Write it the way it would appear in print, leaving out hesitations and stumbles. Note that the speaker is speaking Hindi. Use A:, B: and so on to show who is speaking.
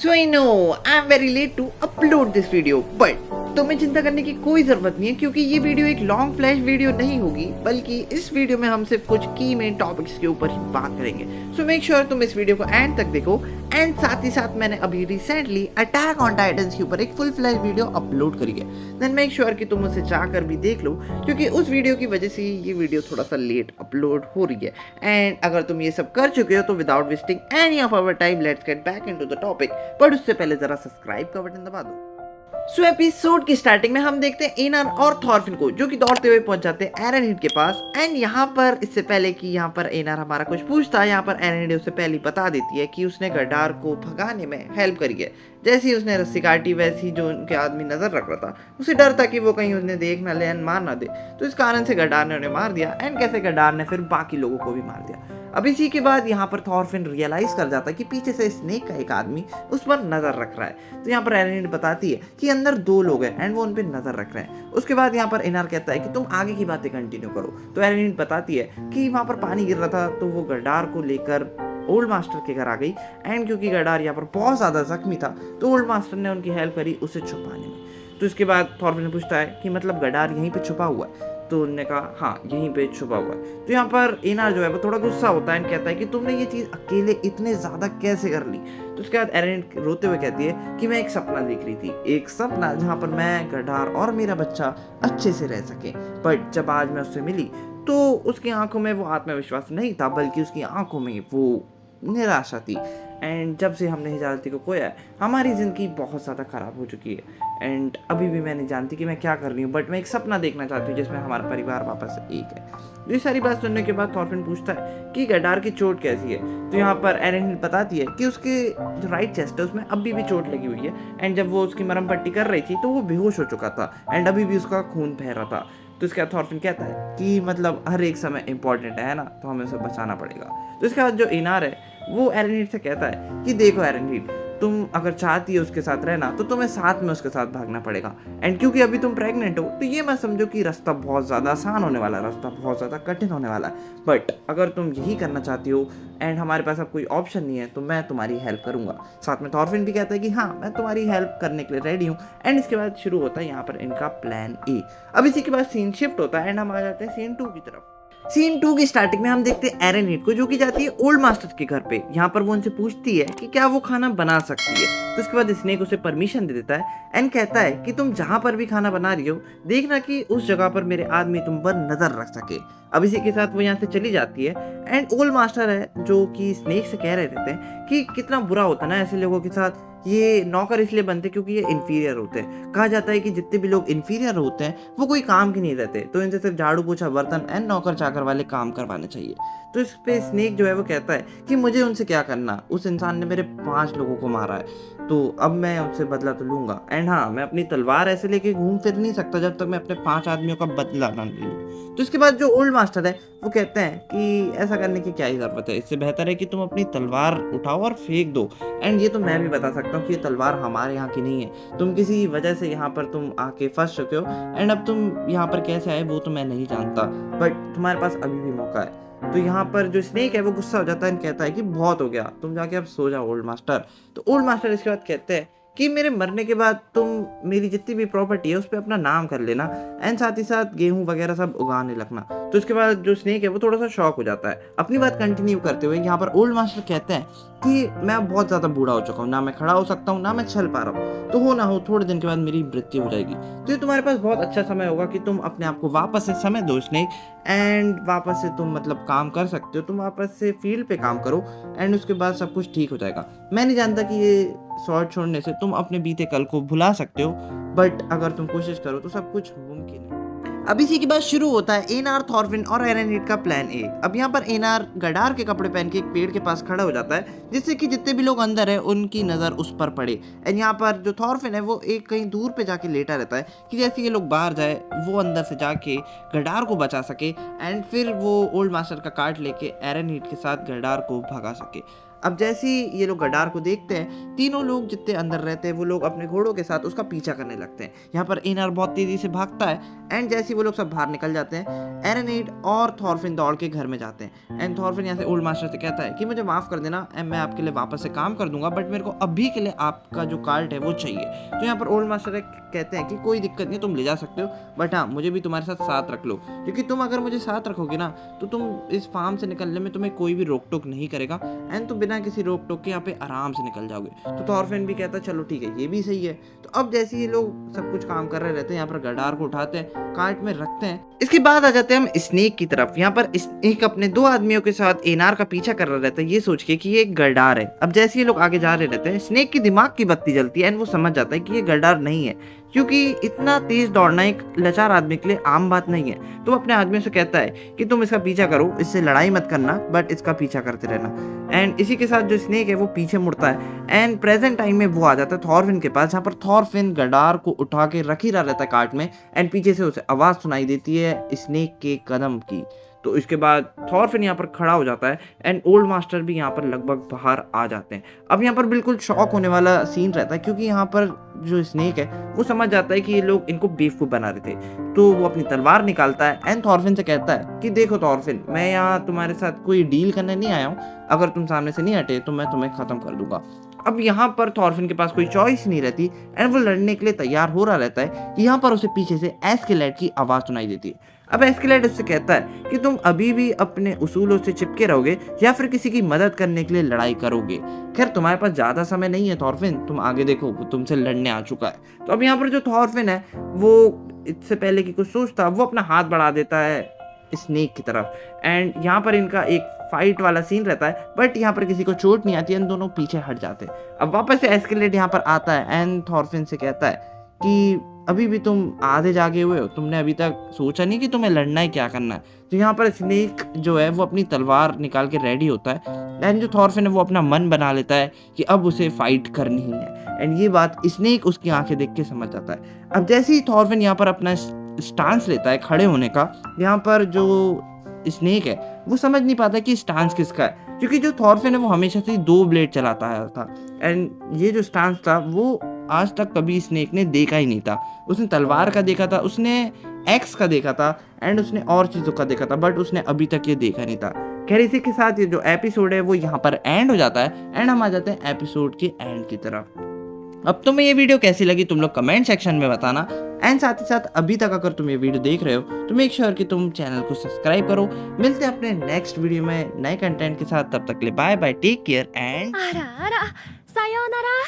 A: So I know I'm very late to upload this video, but तुम्हें चिंता करने की कोई ज़रूरत नहीं है क्योंकि ये वीडियो एक लॉन्ग फ्लैश वीडियो नहीं होगी, बल्कि इस वीडियो में हम सिर्फ कुछ की मेन टॉपिक्स के ऊपर ही बात करेंगे। सो मेक श्योर तुम इस वीडियो को एंड तक देखो। एंड साथ ही साथ मैंने अभी रिसेंटली अटैक ऑन टाइटन्स के ऊपर एक फुल फ्लैश वीडियो अपलोड करी है, देन मेक श्योर कि तुम उसे जाकर भी देख लो क्योंकि उस वीडियो की वजह से ये वीडियो थोड़ा सा लेट अपलोड हो रही है। एंड अगर तुम ये सब कर चुके हो तो without wasting any of our time let's get back into the topic, पर उससे पहले जरा सब्सक्राइब का बटन दबा दो। सो एपिसोड की स्टार्टिंग में हम देखते हैं एनार और थॉरफिन को जो कि दौड़ते हुए पहुंच जाते हैं एरनहीड के पास। एंड यहाँ पर इससे पहले कि यहाँ पर एनार हमारा कुछ पूछता है, यहाँ पर एरनहीड उससे पहले बता देती है कि उसने गडार को भगाने में हेल्प करी है। जैसे ही उसने रस्सी काटी वैसे ही जो उनके आदमी नजर रख रहा था उसे डर था कि वो कहीं उन्हें देख ना ले एंड मार ना दे, तो इस कारण से गडार ने उन्हें मार दिया। एंड कैसे गडार ने फिर बाकी लोगों को भी मार दिया। अब इसी के बाद यहाँ पर थॉरफिन रियलाइज कर जाता है कि पीछे से स्नेक का एक आदमी उस पर नजर रख रहा है। तो यहाँ पर एरनहीड बताती है कि अंदर 2 लोग हैं एंड वो उन पर नजर रख रहे हैं। उसके बाद यहाँ पर एनार कहता है कि तुम आगे की बातें कंटिन्यू करो। तो एरनहीड बताती है कि वहाँ पर पानी गिर रहा था तो वो गडार को लेकर ओल्ड मास्टर के घर आ गई। एंड क्योंकि गडार यहाँ पर बहुत ज़्यादा जख्मी था तो ओल्ड मास्टर ने उनकी हेल्प करी उसे छुपाने में। तो इसके बाद थॉरफिन पूछता है कि मतलब गडार यहीं पे छुपा हुआ है? तो उन्होंने कहा हाँ यहीं पे छुपा हुआ है। तो यहाँ पर एनार जो है वो थोड़ा गुस्सा होता है, कहता है कि तुमने ये चीज़ अकेले इतने ज़्यादा कैसे कर ली? तो उसके बाद एरनहीड रोते हुए कहती है कि मैं एक सपना देख रही थी, एक सपना जहाँ पर मैं, गडार और मेरा बच्चा अच्छे से रह सके। बट जब आज मैं उससे मिली तो उसकी आंखों में वो आत्मविश्वास नहीं था, बल्कि उसकी आंखों में वो निराशा थी। एंड जब से हमने हिजालती को खोया है हमारी ज़िंदगी बहुत ज़्यादा ख़राब हो चुकी है। एंड अभी भी मैं नहीं जानती कि मैं क्या कर रही हूँ, बट मैं एक सपना देखना चाहती हूँ जिसमें हमारा परिवार वापस एक है। तो ये सारी बात सुनने के बाद थॉरफिन पूछता है कि गडार की चोट कैसी है? तो यहाँ पर एरनहीड बताती है कि उसके जो राइट चेस्ट है उसमें अभी भी चोट लगी हुई है। एंड जब वो उसकी मरहम पट्टी कर रही थी तो वो बेहोश हो चुका था एंड अभी भी उसका खून बह रहा था। तो इसके बाद थॉरफिन कहता है कि मतलब हर एक समय इंपॉर्टेंट है ना, तो हमें उसे बचाना पड़ेगा। तो इसके बाद जो एनार है वो एरनहीड से कहता है कि देखो एरनहीड, तुम अगर चाहती हो उसके साथ रहना तो तुम्हें साथ में उसके साथ भागना पड़ेगा। एंड क्योंकि अभी तुम प्रेग्नेंट हो तो ये मत समझो कि रास्ता बहुत ज़्यादा आसान होने वाला है, रास्ता बहुत ज़्यादा कठिन होने वाला है। बट अगर तुम यही करना चाहती हो एंड हमारे पास अब कोई ऑप्शन नहीं है तो मैं तुम्हारी हेल्प करूंगा। साथ में थॉरफिन भी कहता है कि हाँ मैं तुम्हारी हेल्प करने के लिए रेडी हूँ। एंड इसके बाद शुरू होता है यहाँ पर इनका प्लान ए। अब इसी के बाद सीन शिफ्ट होता है एंड हम आ जाते हैं सीन 2 की तरफ। सीन 2 की स्टार्टिंग में हम देखते हैं एरनहीड को जो कि जाती है ओल्ड मास्टर के घर पे। यहाँ पर वो उनसे पूछती है कि क्या वो खाना बना सकती है। तो उसके बाद स्नेक उसे परमिशन दे देता है एंड कहता है कि तुम जहाँ पर भी खाना बना रही हो देखना कि उस जगह पर मेरे आदमी तुम पर नजर रख सके। अब इसी के साथ वो यहाँ से चली जाती है। एंड ओल्ड मास्टर है जो कि स्नेक से कह रहे रहते हैं कि कितना बुरा होता है ना ऐसे लोगों के साथ, ये नौकर इसलिए बनते क्योंकि ये इन्फीरियर होते हैं। कहा जाता है कि जितने भी लोग इन्फीरियर होते हैं वो कोई काम के नहीं रहते, तो इनसे सिर्फ झाड़ू पोछा बर्तन एंड नौकर चाकर वाले काम करवाने चाहिए। तो इस पे स्नेक जो है वो कहता है कि मुझे उनसे क्या करना, उस इंसान ने मेरे 5 लोगों को मारा है तो अब मैं उससे बदला तो लूंगा। एंड हाँ मैं अपनी तलवार ऐसे लेके घूम फिर नहीं सकता जब तक मैं अपने 5 आदमियों का बदला ना ले लूँ। तो इसके बाद जो ओल्ड मास्टर है वो कहते हैं कि ऐसा करने की क्या ही ज़रूरत है, इससे बेहतर है कि तुम अपनी तलवार उठाओ और फेंक दो। एंड ये तो मैं भी बता सकता हूँ कि ये तलवार हमारे यहाँ की नहीं है, तुम किसी वजह से यहाँ पर तुम आके फंस चुके हो। एंड अब तुम यहाँ पर कैसे आए वो तो मैं नहीं जानता, बट तुम्हारे पास अभी भी मौका है। तो यहाँ पर जो स्नेक है वो गुस्सा हो जाता है एंड कहता है कि बहुत हो गया, तुम जाके अब सो जाओ ओल्ड मास्टर। तो ओल्ड मास्टर इसके बाद कहते हैं कि मेरे मरने के बाद तुम मेरी जितनी भी प्रॉपर्टी है उस पर अपना नाम कर लेना एंड साथ ही साथ गेहूं वगैरह सब उगाने लगना। तो इसके बाद जो स्नेक है वो थोड़ा सा शॉक हो जाता है। अपनी बात कंटिन्यू करते हुए यहाँ पर ओल्ड मास्टर कहते हैं कि मैं बहुत ज़्यादा बूढ़ा हो चुका हूँ, ना मैं खड़ा हो सकता हूँ ना मैं चल पा रहा हूँ, तो हो ना हो थोड़े दिन के बाद मेरी मृत्यु हो जाएगी। तो ये तुम्हारे पास बहुत अच्छा समय होगा कि तुम अपने आप को वापस से समय दो स्नेक, एंड वापस से तुम मतलब काम कर सकते हो, तुम वापस से फील्ड पे काम करो एंड उसके बाद सब कुछ ठीक हो जाएगा। मैं नहीं जानता कि ये शॉर्ट छोड़ने से तुम अपने बीते कल को भुला सकते हो, बट अगर तुम कोशिश करो तो सब कुछ मुमकिन है। अब इसी के बाद शुरू होता है एनार, थॉरफिन और एरनहीड का प्लान ए। अब यहाँ पर एनार गडार के कपड़े पहन के एक पेड़ के पास खड़ा हो जाता है जिससे कि जितने भी लोग अंदर है उनकी नज़र उस पर पड़े। एंड यहाँ पर जो थॉरफिन है वो एक कहीं दूर पे जाके लेटा रहता है कि जैसे ये लोग बाहर जाए वो अंदर से जाके गडार को बचा सके एंड फिर वो ओल्ड मास्टर का कार्ड लेके एरनहीड के साथ गडार को भगा सके। अब जैसे ही ये लोग गडार को देखते हैं, तीनों लोग जितने अंदर रहते हैं वो लोग अपने घोड़ों के साथ उसका पीछा करने लगते हैं। यहाँ पर एनार बहुत तेजी से भागता है एंड जैसे ही वो लोग सब बाहर निकल जाते हैं, एरेनेड और थॉरफिन दौड़ के घर में जाते हैं एंड थॉरफिन यहाँ से ओल्ड मास्टर से कहता है कि मुझे माफ़ कर देना एंड मैं आपके लिए वापस से काम कर दूंगा, बट मेरे को अभी के लिए आपका जो कार्ट है वो चाहिए। तो यहाँ पर ओल्ड मास्टर कहते हैं कि कोई दिक्कत नहीं, तुम ले जा सकते हो, बट हाँ मुझे भी तुम्हारे साथ साथ रख लो, क्योंकि तुम अगर मुझे साथ रखोगे ना तो तुम इस फार्म से निकलने में तुम्हें कोई भी रोक टोक नहीं करेगा एंड तुम बिना किसी रोक टोक के यहाँ पे आराम से निकल जाओगे। तो थॉरफिन भी कहता है चलो ठीक है, ये भी सही है। तो अब जैसे ये लोग सब कुछ काम कर रहे रहते हैं, यहाँ पर गडार को उठाते हैं, कार्ट में रखते हैं। इसके बाद आ जाते हैं हम स्नेक की तरफ। यहाँ पर स्नेक अपने 2 आदमियों के साथ एनार का पीछा कर रहा रहता है, ये सोच के कि ये एक गडार है। अब जैसे ये लोग आगे जा रहे रहते हैं, स्नेक के दिमाग की बत्ती जलती है एंड वो समझ जाता है कि ये गडार नहीं है, क्योंकि इतना तेज दौड़ना एक लाचार आदमी के लिए आम बात नहीं है। तो अपने आदमियों से कहता है कि तुम इसका पीछा करो, इससे लड़ाई मत करना, बट इसका पीछा करते रहना। एंड इसी के साथ जो स्नेक है वो पीछे मुड़ता है एंड प्रेजेंट टाइम में वो आ जाता है थॉरफिन के पास, जहाँ पर थॉरफिन गडार को उठा के रख ही रहा रहता है कार्ट में एंड पीछे से उसे आवाज़ सुनाई देती है स्नेक के कदम की। तो इसके बाद थॉरफिन यहाँ पर खड़ा हो जाता है एंड ओल्ड मास्टर भी यहाँ पर लगभग बाहर आ जाते हैं। अब यहाँ पर बिल्कुल शॉक होने वाला सीन रहता है, क्योंकि यहाँ पर जो स्नेक है वो समझ जाता है कि ये लोग इनको बेवकूफ़ बना रहे थे। तो वो अपनी तलवार निकालता है एंड थॉरफिन से कहता है कि देखो थॉरफिन, मैं यहाँ तुम्हारे साथ कोई डील करने नहीं आया हूँ, अगर तुम सामने से नहीं हटे तो मैं तुम्हें ख़त्म कर दूंगा। अब यहाँ पर थॉरफिन के पास कोई चॉइस नहीं रहती एंड वो लड़ने के लिए तैयार हो रहा रहता है कि यहाँ पर उसे पीछे से एस्केलेड की आवाज़ सुनाई देती है। अब एस्केलेड उससे कहता है कि तुम अभी भी अपने उसूलों से चिपके रहोगे या फिर किसी की मदद करने के लिए लड़ाई करोगे। खैर तुम्हारे पास ज़्यादा समय नहीं है थॉरफिन, तुम आगे देखो, वो तुमसे लड़ने आ चुका है। तो अब यहाँ पर जो थॉरफिन है वो इससे पहले कि कुछ सोचता, वो अपना हाथ बढ़ा देता है स्नेक की तरफ एंड यहाँ पर इनका एक फाइट वाला सीन रहता है, बट यहाँ पर किसी को चोट नहीं आती है, दोनों पीछे हट जाते हैं। अब वापस से एस्केलेड यहाँ पर आता है एंड थॉरफिन से कहता है कि अभी भी तुम आधे जागे हुए हो, तुमने अभी तक सोचा नहीं कि तुम्हें लड़ना है, क्या करना है। तो यहाँ पर स्नेक जो है वो अपनी तलवार निकाल के रेडी होता है एंड जो थॉरफिन है वो अपना मन बना लेता है कि अब उसे फाइट करनी ही है एंड ये बात स्नेक उसकी आंखें देख के समझ जाता है। अब जैसे ही थॉरफिन यहाँ पर अपना स्टांस लेता है खड़े होने का, यहाँ पर जो स्नेक है वो समझ नहीं पाता कि स्टांस किसका है, क्योंकि जो थॉरफिन है वो हमेशा से 2 ब्लेड चलाता आया था एंड ये जो स्टांस था वो आज तक कभी स्नेक ने देखा ही नहीं था। उसने तलवार का देखा था, उसने एक्स का देखा था एंड उसने और चीज़ों का देखा था, बट उसने अभी तक ये देखा नहीं था। खैर इसी के साथ ये जो एपिसोड है वो यहाँ पर एंड हो जाता है एंड हम आ जाते हैं एपिसोड के एंड की तरफ। अब तुम्हें ये वीडियो कैसी लगी तुम लोग कमेंट सेक्शन में बताना एंड साथ ही साथ अभी तक अगर तुम ये वीडियो देख रहे हो तो मेक श्योर कि तुम चैनल को सब्सक्राइब करो। मिलते हैं अपने नेक्स्ट वीडियो में नए कंटेंट के साथ, तब तक के लिए bye bye, take care and
B: あらあら、さようなら。